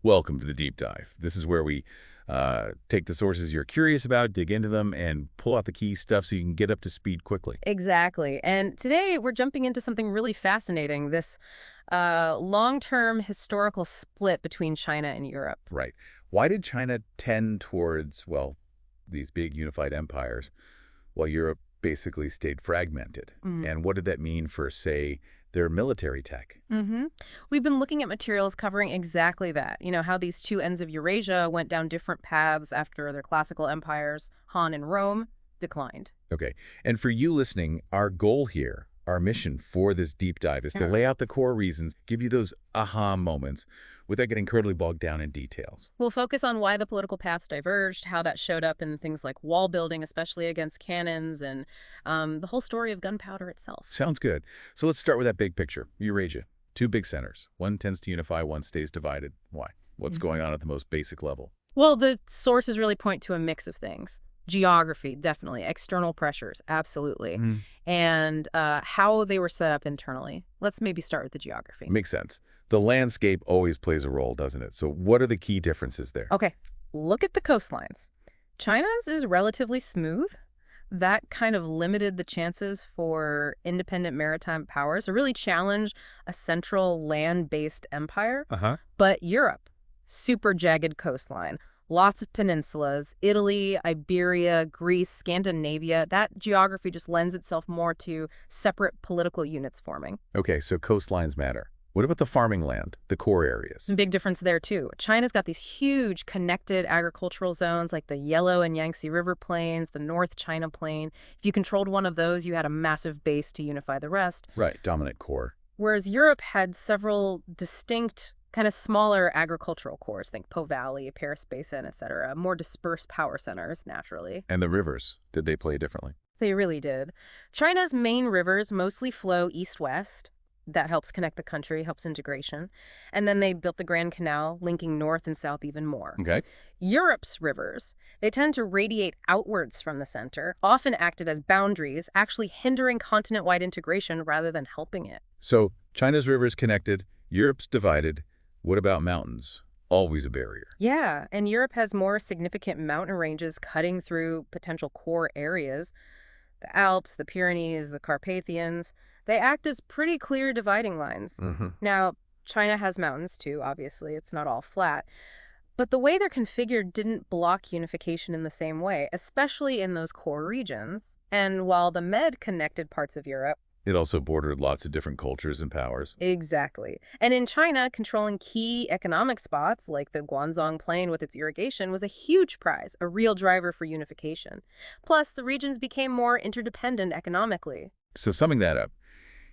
Welcome to the deep dive. This is where we take the sources you're curious about, dig into them, and pull out the key stuff so you can get up to speed quickly. Exactly. And today we're jumping into something really fascinating, this long-term historical split between China and Europe. Right. Why did China tend towards, well, these big unified empires while Europe basically stayed fragmented? Mm. And what did that mean for, say, their military tech? hmm We've been looking at materials covering exactly that. How these two ends of Eurasia went down different paths after their classical empires, Han and Rome, declined. Okay. And for you listening, our goal here, our mission for this deep dive is to Yeah. lay out the core reasons, give you those aha moments without getting incredibly bogged down in details. We'll focus on why the political paths diverged, how that showed up in things like wall building, especially against cannons, and the whole story of gunpowder itself. Sounds good. So let's start with that big picture. Eurasia. Two big centers. One tends to unify, one stays divided. Why? What's going on at the most basic level? Well, the sources really point to a mix of things. Geography, definitely. External pressures, absolutely. Mm. And how they were set up internally. Let's maybe start with the geography. Makes sense. The landscape always plays a role, doesn't it? So what are the key differences there? Okay, look at the coastlines. China's is relatively smooth. That kind of limited the chances for independent maritime powers to really challenge a central land-based empire. Uh-huh. But Europe, super jagged coastline, lots of peninsulas, Italy, Iberia, Greece, Scandinavia, that geography just lends itself more to separate political units forming. Okay, so coastlines matter. What about the farming land, the core areas? Some big difference there, too. China's got these huge connected agricultural zones like the Yellow and Yangtze River Plains, the North China Plain. If you controlled one of those, you had a massive base to unify the rest. Right, dominant core. Whereas Europe had several distinct, kind of smaller agricultural cores, think Po Valley, Paris Basin, etc., more dispersed power centers, naturally. And the rivers, did they play differently? They really did. China's main rivers mostly flow east-west. That helps connect the country, helps integration. And then they built the Grand Canal, linking north and south even more. Okay. Europe's rivers, they tend to radiate outwards from the center, often acted as boundaries, actually hindering continent-wide integration rather than helping it. So China's rivers connected, Europe's divided. What about mountains? Always a barrier. Yeah, and Europe has more significant mountain ranges cutting through potential core areas. The Alps, the Pyrenees, the Carpathians, they act as pretty clear dividing lines. Mm-hmm. Now, China has mountains too, obviously. It's not all flat. But the way they're configured didn't block unification in the same way, especially in those core regions. And while the Med connected parts of Europe, It also bordered lots of different cultures and powers. exactly. And in China, controlling key economic spots like the Guangdong Plain with its irrigation was a huge prize, a real driver for unification. Plus, the regions became more interdependent economically. So summing that up,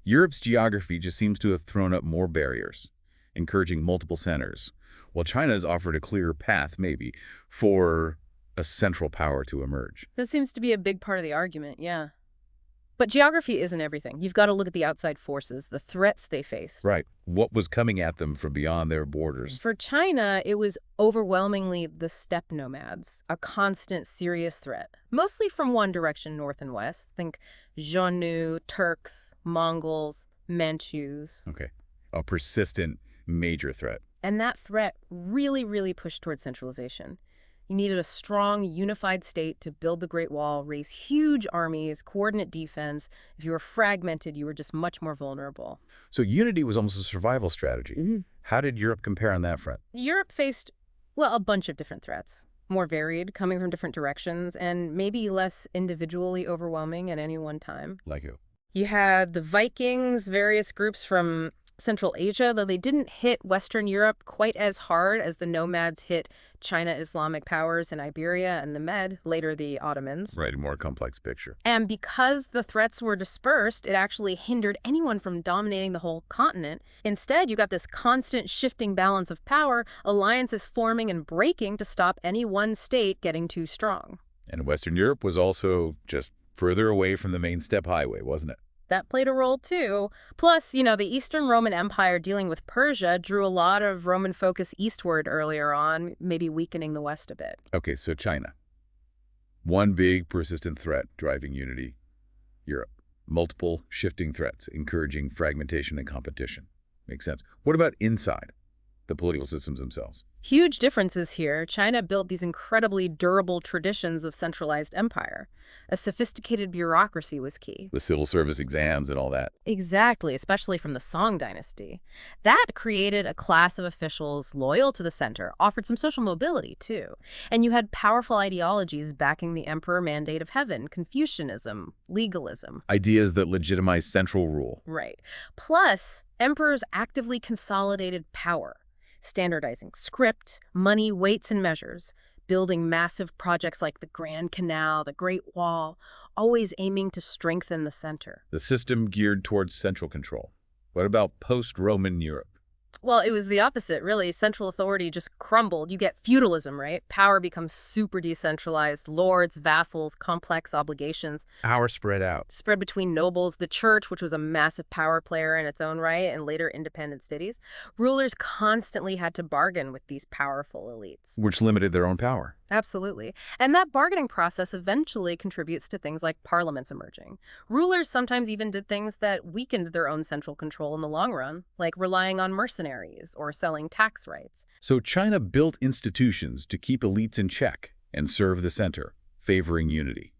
Europe's geography just seems to have thrown up more barriers, encouraging multiple centers, while China's offered a clearer path, maybe, for a central power to emerge. That seems to be a big part of the argument, yeah. But geography isn't everything. You've got to look at the outside forces, the threats they faced. Right. What was coming at them from beyond their borders? For China, it was overwhelmingly the steppe nomads, a constant, serious threat. Mostly from one direction, north and west. Think Xiongnu, Turks, Mongols, Manchus. Okay. A persistent major threat. And that threat really, really pushed toward centralization. You needed a strong, unified state to build the Great Wall, raise huge armies, coordinate defense. If you were fragmented, you were just much more vulnerable. So unity was almost a survival strategy. How did Europe compare on that front? Europe faced, well, a bunch of different threats. More varied, coming from different directions, and maybe less individually overwhelming at any one time. Like who? You had the Vikings, various groups from Central Asia, though they didn't hit Western Europe quite as hard as the nomads hit China Islamic powers in Iberia and the Med, later the Ottomans. Right, a more complex picture. And because the threats were dispersed, it actually hindered anyone from dominating the whole continent. Instead, you got this constant shifting balance of power, alliances forming and breaking to stop any one state getting too strong. And Western Europe was also just further away from the main steppe highway, wasn't it? That played a role too. Plus, the Eastern Roman Empire dealing with Persia drew a lot of Roman focus eastward earlier on, maybe weakening the West a bit. Okay, so China. One big persistent threat driving unity. Europe. Multiple shifting threats encouraging fragmentation and competition. Makes sense. What about inside the political systems themselves? Huge differences here. China built these incredibly durable traditions of centralized empire. A sophisticated bureaucracy was key. The civil service exams and all that. Exactly, especially from the Song dynasty. That created a class of officials loyal to the center, offered some social mobility, too. And you had powerful ideologies backing the emperor mandate of heaven, Confucianism, legalism. Ideas that legitimize central rule. Right. Plus, emperors actively consolidated power, standardizing script, money, weights, and measures, building massive projects like the Grand Canal, the Great Wall, always aiming to strengthen the center. The system geared towards central control. What about post-Roman Europe? Well, it was the opposite, really. Central authority just crumbled. You get feudalism, right? Power becomes super decentralized. Lords, vassals, complex obligations. Power spread out. Spread between nobles, the church, which was a massive power player in its own right, and later independent cities. Rulers constantly had to bargain with these powerful elites. Which limited their own power. Absolutely. And that bargaining process eventually contributes to things like parliaments emerging. Rulers sometimes even did things that weakened their own central control in the long run, like relying on mercenaries or selling tax rights. So China built institutions to keep elites in check and serve the center, favoring unity.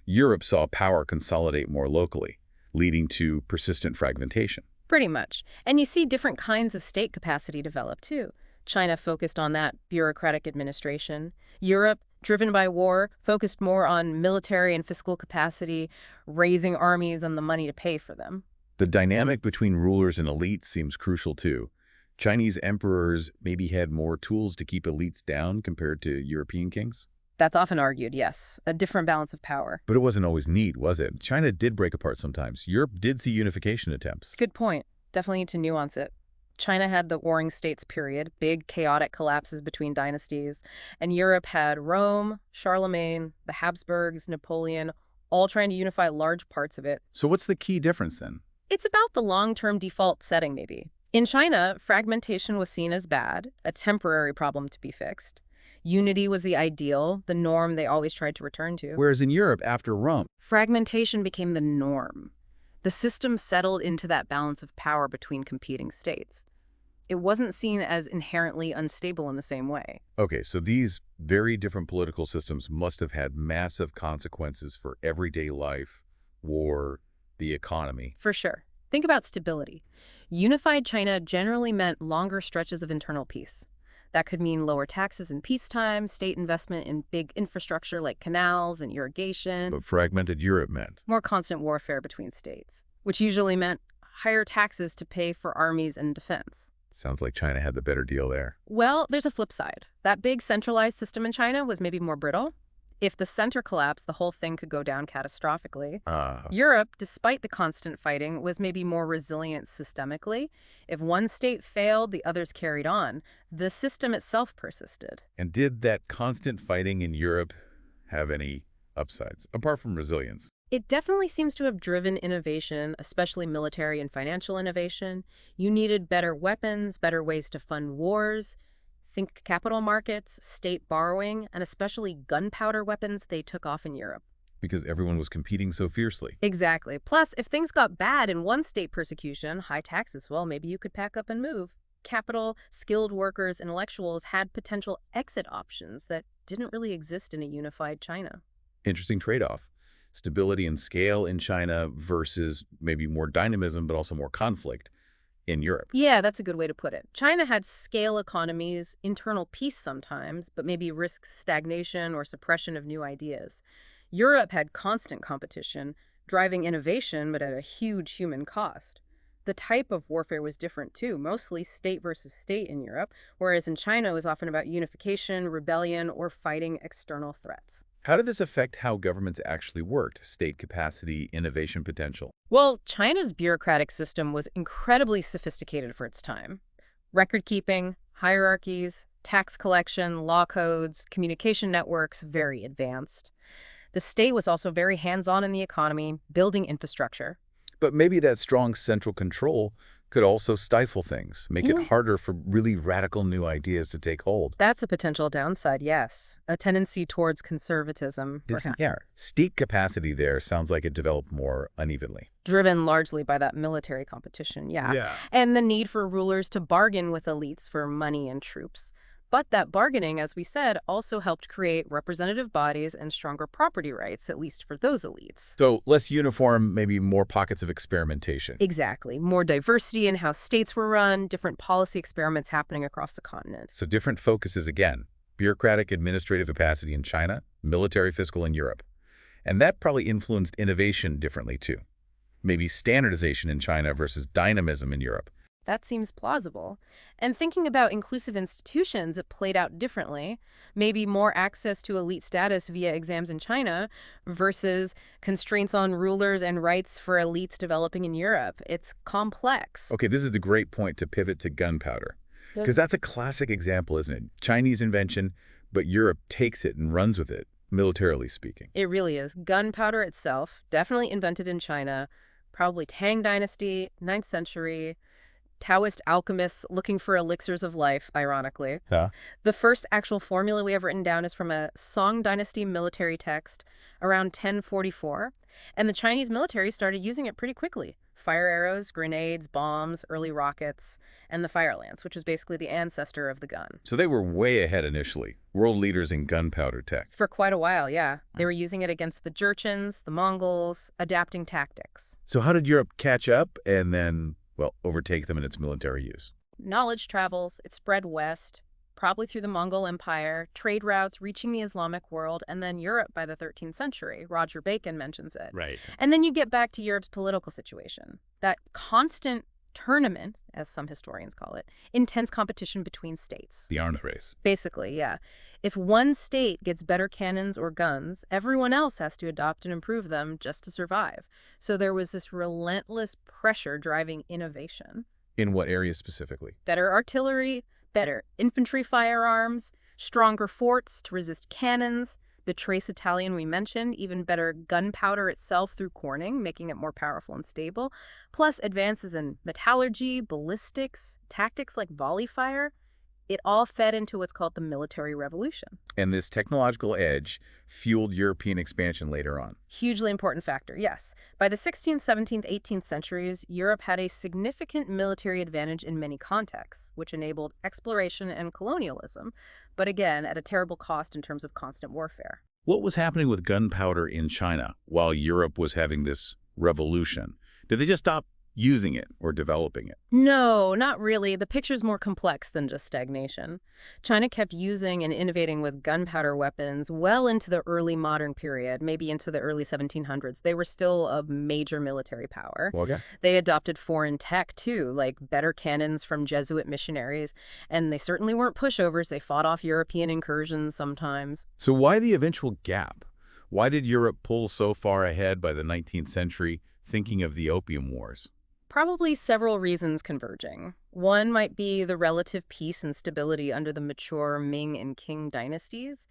Europe saw power consolidate more locally, leading to persistent fragmentation. Pretty much. And you see different kinds of state capacity develop, too. China focused on that bureaucratic administration. Europe, driven by war, focused more on military and fiscal capacity, raising armies and the money to pay for them. The dynamic between rulers and elites seems crucial too. Chinese emperors maybe had more tools to keep elites down compared to European kings. That's often argued, yes. A different balance of power. But it wasn't always neat, was it? China did break apart sometimes. Europe did see unification attempts. Good point. Definitely need to nuance it. China had the Warring States period, big chaotic collapses between dynasties, and Europe had Rome, Charlemagne, the Habsburgs, Napoleon, all trying to unify large parts of it. So what's the key difference then? It's about the long-term default setting, maybe. In China, fragmentation was seen as bad, a temporary problem to be fixed. Unity was the ideal, the norm they always tried to return to. Whereas in Europe, after Rome, Fragmentation became the norm. The system settled into that balance of power between competing states. It wasn't seen as inherently unstable in the same way. okay, so these very different political systems must have had massive consequences for everyday life, war, the economy. For sure. Think about stability. Unified China generally meant longer stretches of internal peace. That could mean lower taxes in peacetime, state investment in big infrastructure like canals and irrigation, But fragmented Europe meant. more constant warfare between states, which usually meant higher taxes to pay for armies and defense. Sounds like China had the better deal there. Well, there's a flip side. That big centralized system in China was maybe more brittle. If the center collapsed, the whole thing could go down catastrophically. Europe, despite the constant fighting, was maybe more resilient systemically. If one state failed, the others carried on. The system itself persisted. And did that constant fighting in Europe have any upsides, apart from resilience? It definitely seems to have driven innovation, especially military and financial innovation. You needed better weapons, better ways to fund wars. Think capital markets, state borrowing, and especially gunpowder weapons they took off in Europe. Because everyone was competing so fiercely. Exactly. Plus, if things got bad in one state persecution, high taxes, well, maybe you could pack up and move. Capital, skilled workers, intellectuals had potential exit options that didn't really exist in a unified China. Interesting trade-off. Stability and scale in China versus maybe more dynamism, but also more conflict in Europe. Yeah, that's a good way to put it. China had scale economies, internal peace sometimes, but maybe risks stagnation or suppression of new ideas. Europe had constant competition, driving innovation, but at a huge human cost. The type of warfare was different too, mostly state versus state in Europe, whereas in China it was often about unification, rebellion, or fighting external threats. How did this affect how governments actually worked? State capacity, innovation potential? Well, China's bureaucratic system was incredibly sophisticated for its time. Record keeping, hierarchies, tax collection, law codes, communication networks, very advanced. The state was also very hands-on in the economy, building infrastructure. But maybe that strong central control could also stifle things, make it harder for really radical new ideas to take hold. That's a potential downside, yes. A tendency towards conservatism, Yeah, state capacity there sounds like it developed more unevenly. driven largely by that military competition, yeah. Yeah. And the need for rulers to bargain with elites for money and troops. But that bargaining, as we said, also helped create representative bodies and stronger property rights, at least for those elites. So less uniform, maybe more pockets of experimentation. Exactly. More diversity in how states were run, different policy experiments happening across the continent. So different focuses again. Bureaucratic administrative capacity in China, military fiscal in Europe. And that probably influenced innovation differently too. Maybe standardization in China versus dynamism in Europe. That seems plausible. And thinking about inclusive institutions, it played out differently. Maybe more access to elite status via exams in China versus constraints on rulers and rights for elites developing in Europe. It's complex. Okay, this is a great point to pivot to gunpowder. Because that's a classic example, isn't it? Chinese invention, but Europe takes it and runs with it, militarily speaking. It really is. Gunpowder itself, definitely invented in China, probably Tang Dynasty, 9th century. Taoist alchemists looking for elixirs of life, ironically. Huh? The first actual formula we have written down is from a Song Dynasty military text around 1044, and the Chinese military started using it pretty quickly. Fire arrows, grenades, bombs, early rockets, and the fire lance, which is basically the ancestor of the gun. So they were way ahead initially, world leaders in gunpowder tech. For quite a while, yeah. They were using it against the Jurchens, the Mongols, adapting tactics. So how did Europe catch up and then, well, overtake them in its military use? Knowledge travels, it spread west, probably through the Mongol Empire, trade routes reaching the Islamic world, and then Europe by the 13th century. Roger Bacon mentions it. Right. And then you get back to Europe's political situation. That constant tournament, as some historians call it, intense competition between states. The arms race. Basically, yeah. If one state gets better cannons or guns, everyone else has to adopt and improve them just to survive. So there was this relentless pressure driving innovation. In what area specifically? Better artillery, better infantry firearms, stronger forts to resist cannons, the trace Italian we mentioned, even better gunpowder itself through Corning, making it more powerful and stable, plus advances in metallurgy, ballistics, tactics like volley fire. It all fed into what's called the military revolution. And this technological edge fueled European expansion later on. Hugely important factor, yes. By the 16th, 17th, 18th centuries, Europe had a significant military advantage in many contexts, which enabled exploration and colonialism, but again, at a terrible cost in terms of constant warfare. What was happening with gunpowder in China while Europe was having this revolution? Did they just stop using it or developing it? No, not really. The picture's more complex than just stagnation. China kept using and innovating with gunpowder weapons well into the early modern period, maybe into the early 1700s. They were still a major military power. Okay. They adopted foreign tech, too, like better cannons from Jesuit missionaries, and they certainly weren't pushovers. They fought off European incursions sometimes. So why the eventual gap? Why did Europe pull so far ahead by the 19th century, thinking of the Opium Wars? Probably several reasons converging. One might be the relative peace and stability under the mature Ming and Qing dynasties,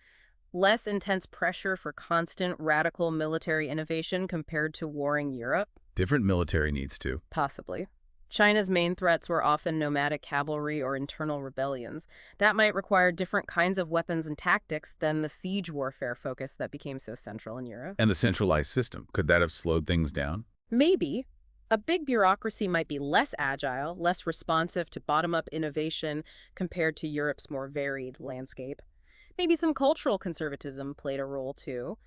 less intense pressure for constant radical military innovation compared to warring Europe. Different military needs too. Possibly. China's main threats were often nomadic cavalry or internal rebellions. That might require different kinds of weapons and tactics than the siege warfare focus that became so central in Europe. And the centralized system, could that have slowed things down? Maybe. A big bureaucracy might be less agile, less responsive to bottom-up innovation compared to Europe's more varied landscape. Maybe some cultural conservatism played a role too.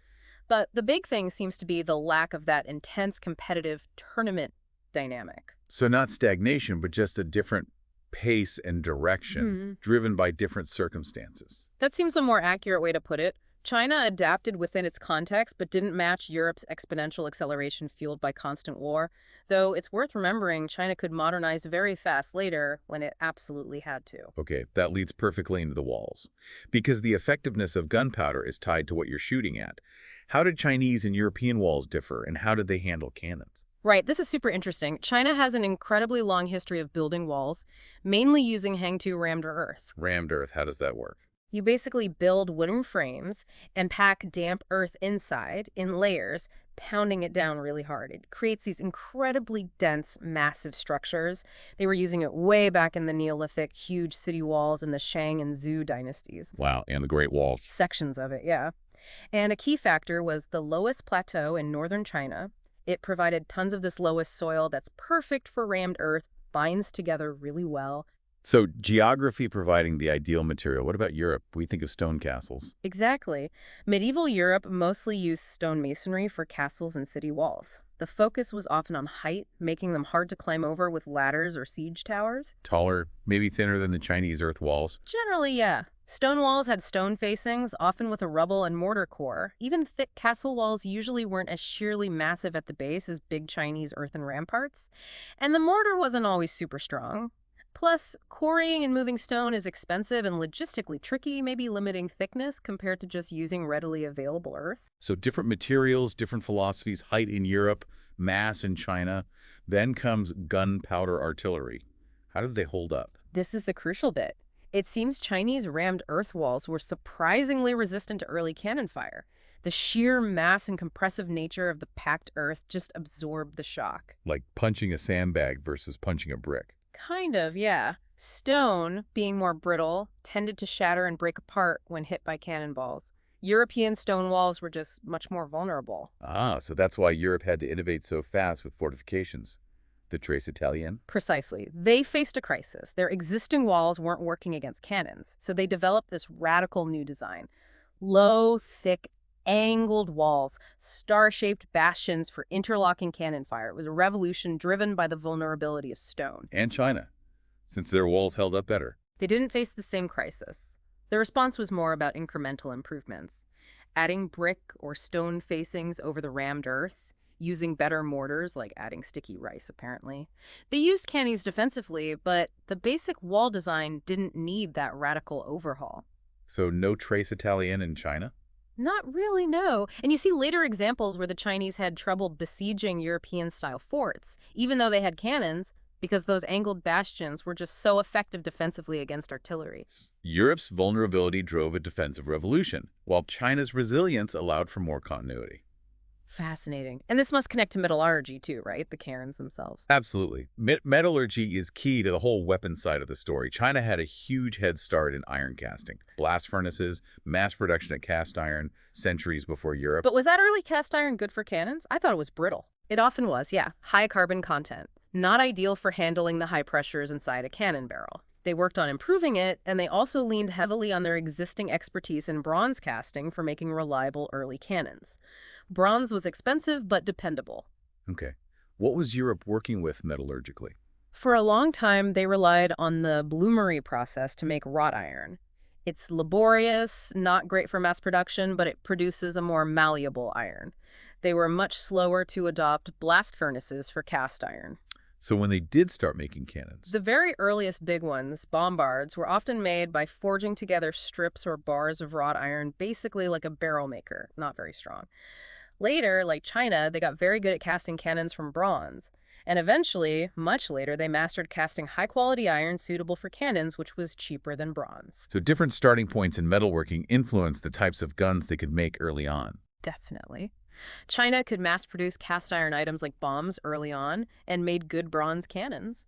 But the big thing seems to be the lack of that intense competitive tournament dynamic. So not stagnation, but just a different pace and direction, driven by different circumstances. That seems a more accurate way to put it. China adapted within its context, but didn't match Europe's exponential acceleration fueled by constant war. Though it's worth remembering China could modernize very fast later when it absolutely had to. Okay, that leads perfectly into the walls. Because the effectiveness of gunpowder is tied to what you're shooting at. How did Chinese and European walls differ, and how did they handle cannons? Right, this is super interesting. China has an incredibly long history of building walls, mainly using hang-to rammed earth. Rammed earth, how does that work? You basically build wooden frames and pack damp earth inside in layers, pounding it down really hard. It creates these incredibly dense, massive structures. They were using it way back in the Neolithic, huge city walls in the Shang and Zhou dynasties. Wow, and the Great Walls. Sections of it, yeah. And a key factor was the lowest plateau in northern China. It provided tons of this lowest soil that's perfect for rammed earth, binds together really well. So geography providing the ideal material. What about Europe? We think of stone castles. Exactly. Medieval Europe mostly used stone masonry for castles and city walls. The focus was often on height, making them hard to climb over with ladders or siege towers. Taller, maybe thinner than the Chinese earth walls. Generally, yeah. Stone walls had stone facings, often with a rubble and mortar core. Even thick castle walls usually weren't as sheerly massive at the base as big Chinese earthen ramparts. And the mortar wasn't always super strong. Plus, quarrying and moving stone is expensive and logistically tricky, maybe limiting thickness compared to just using readily available earth. So different materials, different philosophies, height in Europe, mass in China. Then comes gunpowder artillery. How did they hold up? This is the crucial bit. It seems Chinese rammed earth walls were surprisingly resistant to early cannon fire. The sheer mass and compressive nature of the packed earth just absorbed the shock. Like punching a sandbag versus punching a brick. Kind of, yeah. Stone, being more brittle, tended to shatter and break apart when hit by cannonballs. European stone walls were just much more vulnerable. Ah, so that's why Europe had to innovate so fast with fortifications. The Trace Italienne? Precisely. They faced a crisis. Their existing walls weren't working against cannons, so they developed this radical new design. Low, thick, angled walls, star-shaped bastions for interlocking cannon fire. It was a revolution driven by the vulnerability of stone. And China, since their walls held up better. They didn't face the same crisis. The response was more about incremental improvements. Adding brick or stone facings over the rammed earth, using better mortars, like adding sticky rice, apparently. They used cannons defensively, but the basic wall design didn't need that radical overhaul. So no Trace Italienne in China? Not really, no. And you see later examples where the Chinese had trouble besieging European-style forts, even though they had cannons, because those angled bastions were just so effective defensively against artillery. Europe's vulnerability drove a defensive revolution, while China's resilience allowed for more continuity. Fascinating. And this must connect to metallurgy too, right? The cannons themselves. Absolutely. Metallurgy is key to the whole weapon side of the story. China had a huge head start in iron casting. Blast furnaces, mass production of cast iron, centuries before Europe. But was that early cast iron good for cannons? I thought it was brittle. It often was, yeah. High carbon content. Not ideal for handling the high pressures inside a cannon barrel. They worked on improving it, and they also leaned heavily on their existing expertise in bronze casting for making reliable early cannons. Bronze was expensive but dependable. Okay. What was Europe working with metallurgically? For a long time, they relied on the bloomery process to make wrought iron. It's laborious, not great for mass production, but it produces a more malleable iron. They were much slower to adopt blast furnaces for cast iron. So when they did start making cannons, The very earliest big ones, bombards, were often made by forging together strips or bars of wrought iron, basically like a barrel maker, not very strong. Later, like China, they got very good at casting cannons from bronze. And eventually, much later, they mastered casting high-quality iron suitable for cannons, which was cheaper than bronze. so different starting points in metalworking influenced the types of guns they could make early on. Definitely. China could mass-produce cast iron items like bombs early on and made good bronze cannons.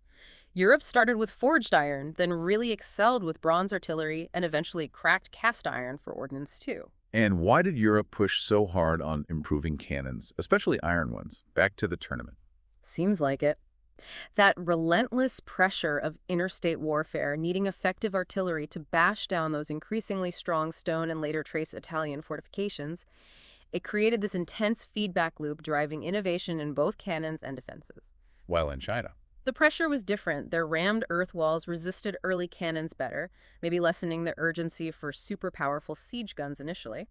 Europe started with forged iron, then really excelled with bronze artillery, and eventually cracked cast iron for ordnance too. And why did Europe push so hard on improving cannons, especially iron ones? Back to the tournament. Seems like it. That relentless pressure of interstate warfare needing effective artillery to bash down those increasingly strong stone and later trace Italian fortifications, it created this intense feedback loop driving innovation in both cannons and defenses. While in China. The pressure was different. Their rammed earth walls resisted early cannons better, maybe lessening the urgency for super powerful siege guns initially.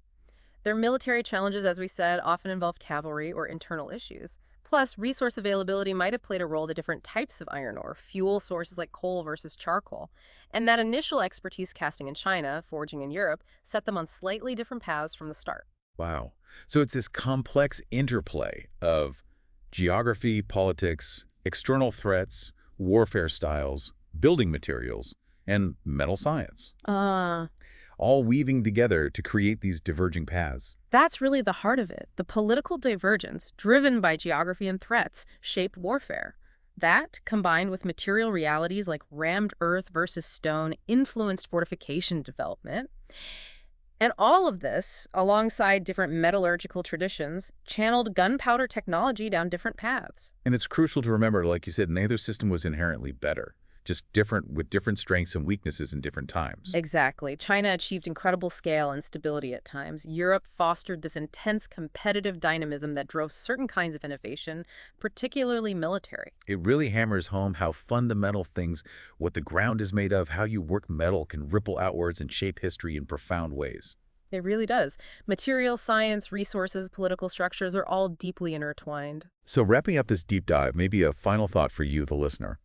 Their military challenges, as we said, often involved cavalry or internal issues. Plus, resource availability might have played a role to different types of iron ore, fuel sources like coal versus charcoal. And that initial expertise casting in China, forging in Europe, set them on slightly different paths from the start. Wow. So it's this complex interplay of geography, politics, external threats, warfare styles, building materials, and metal science, all weaving together to create these diverging paths. That's really the heart of it. The political divergence, driven by geography and threats, shaped warfare. That, combined with material realities like rammed earth versus stone, influenced fortification development. And all of this, alongside different metallurgical traditions, channeled gunpowder technology down different paths. And it's crucial to remember, like you said, neither system was inherently better, just different with different strengths and weaknesses in different times. Exactly. China achieved incredible scale and stability at times. Europe fostered this intense competitive dynamism that drove certain kinds of innovation, particularly military. It really hammers home how fundamental things, what the ground is made of, how you work metal can ripple outwards and shape history in profound ways. It really does. Material science, resources, political structures are all deeply intertwined. So wrapping up this deep dive, maybe a final thought for you, the listener.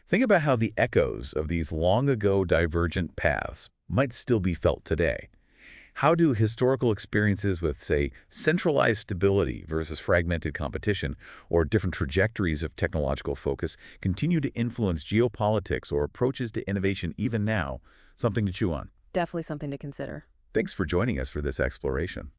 Think about how the echoes of these long-ago divergent paths might still be felt today. How do historical experiences with, say, centralized stability versus fragmented competition, or different trajectories of technological focus, continue to influence geopolitics or approaches to innovation even now? Something to chew on. Definitely something to consider. Thanks for joining us for this exploration.